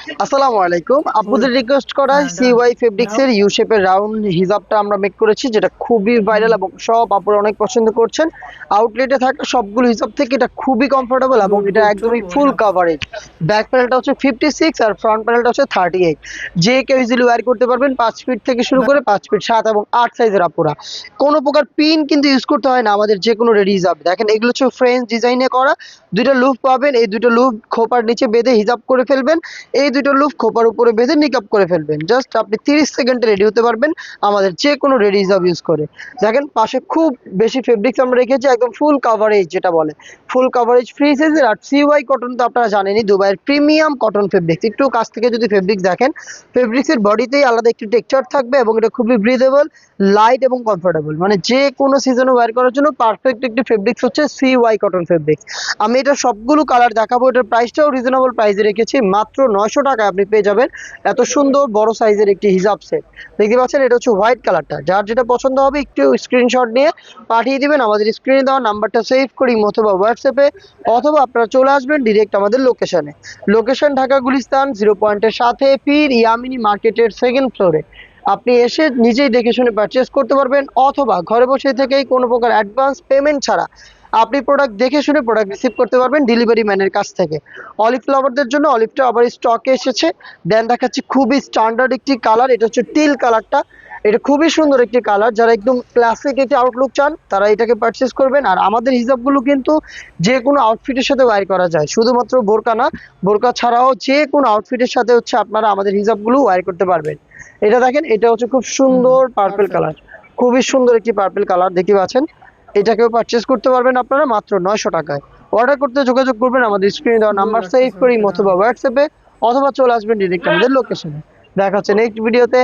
আসসালামু আলাইকুম। আপুদের রিকোয়েস্ট করা সিওয়াই ফেব্রিক্স এর ইউ শেপের রাউন্ড হিজাবটা আমরা মেক করেছি, যেটা খুবই ভাইরাল এবং সব আপুরা অনেক পছন্দ করছেন। আউটলেটে থাকা সবগুলো হিজাব থেকে এটা খুবই কমফোর্টেবল এবং এটা একদমই ফুল কাভারেজ। ব্যাক প্যানেলটা হচ্ছে 56 আর ফ্রন্ট প্যানেলটা হচ্ছে 38। যে কেউ ইজিলি ওয়্যার করতে পারবেন 5 ফিট থেকে শুরু করে 5 ফিট 7 এবং 8 সাইজের আপুরা। কোনো প্রকার পিন কিন্তু ইউজ করতে হয় না আমাদের যে কোনো রেডি হিজাব। দেখেন এগুলো হচ্ছে ফ্রেঞ্চ ডিজাইনে করা। দুইটা লুপ পাবেন, এই দুটো লুপ খোপার নিচে বেঁধে হিজাব করে ফেলবেন। এই দুটো লুপ খোপার উপরে বেঁধে নিকাপ করে ফেলবেন। জাস্ট আপনি 30 সেকেন্ডে রেডি হতে পারবেন আমাদের যে কোনো রেডি হিজাব ইউজ করে। দেখেন পাশে খুব বেশি ফেব্রিক্স আমরা রেখেছি, একদম ফুল কাভারেজ, যেটা বলে ফুল কাভারেজ ফ্রি সাইজের। আর সিওয়াই কটন তো আপনারা জানেনই, দুবাইয়ের প্রিমিয়াম কটন ফেব্রিক্স। একটু কাছ থেকে যদি ফেব্রিক্স দেখেন, ফেব্রিক্সের বডিতেই আলাদা একটি টেক্সচার থাকবে এবং এটা খুবই ব্রিদেবল, লাইট এবং কমফোর্টেবল। মানে যে কোনো সিজনে ওয়্যার করার জন্য পারফেক্ট একটি ফেব্রিক্স হচ্ছে সিওয়াই কটন ফেব্রিক্স। আমি এটা সবগুলো কালার দেখাবো। এটার প্রাইসটাও রিজনেবল প্রাইসে রেখেছি, মাত্র 900 টাকায় আপনি পেয়ে যাবেন এত সুন্দর বড় সাইজের একটি হিজাব সেট। দেখতে পাচ্ছেন এটা হচ্ছে হোয়াইট কালারটা। যার যেটা পছন্দ হবে একটু স্ক্রিনশট নিয়ে পাঠিয়ে দিবেন আমাদের স্ক্রিনে দেওয়া নাম্বারটা সেভ করি অথবা হোয়াটসঅ্যাপে, অথবা আপনারা চলে আসবেন ডিরেক্ট আমাদের লোকেশনে। লোকেশন ঢাকা গুলিস্তান 0 পয়েন্টের সাথে পীর ইয়ামিনী মার্কেটের সেকেন্ড ফ্লোরে। আপনি এসে নিজেই দেখে শুনে পারচেস করতে পারবেন, অথবা ঘরে বসে থেকেই কোনো প্রকার অ্যাডভান্স পেমেন্ট ছাড়া আপনি প্রোডাক্ট দেখে শুনে প্রোডাক্ট রিসিভ করতে পারবেন ডেলিভারি ম্যানের কাছ থেকে। অলিভ ফ্লাওয়ারদের জন্য অলিভটা আবার স্টকে এসেছে। দেন দেখাচ্ছি খুবই স্ট্যান্ডার্ড একটি কালার, এটা হচ্ছে টিল কালারটা। এটা খুবই সুন্দর একটি কালার। যারা একদম ক্লাসিক একটি আউটলুক চান তারা এটাকে পারচেস করবেন। আর আমাদের হিজাবগুলো কিন্তু যে কোনো আউটফিটের সাথে ওয়্যার করা যায়, শুধুমাত্র বোরকা না, বোরকা ছাড়াও যে কোনো আউটফিটের সাথে হচ্ছে আপনারা আমাদের হিজাবগুলো ওয়্যার করতে পারবেন। এটা দেখেন, এটা হচ্ছে খুব সুন্দর পার্পল কালার, খুবই সুন্দর একটি পার্পল কালার দেখতে পাচ্ছেন। এটাকেও পারচেস করতে পারবেন আপনারা মাত্র 900 টাকায়। অর্ডার করতে যোগাযোগ করবেন আমাদের স্ক্রিনে দেওয়া নাম্বার সেভ করি অথবা হোয়াটসঅ্যাপে, অথবা চলে আসবেন ডিরেক্ট আমাদের লোকেশনে। দেখা হচ্ছে নেক্সট ভিডিওতে।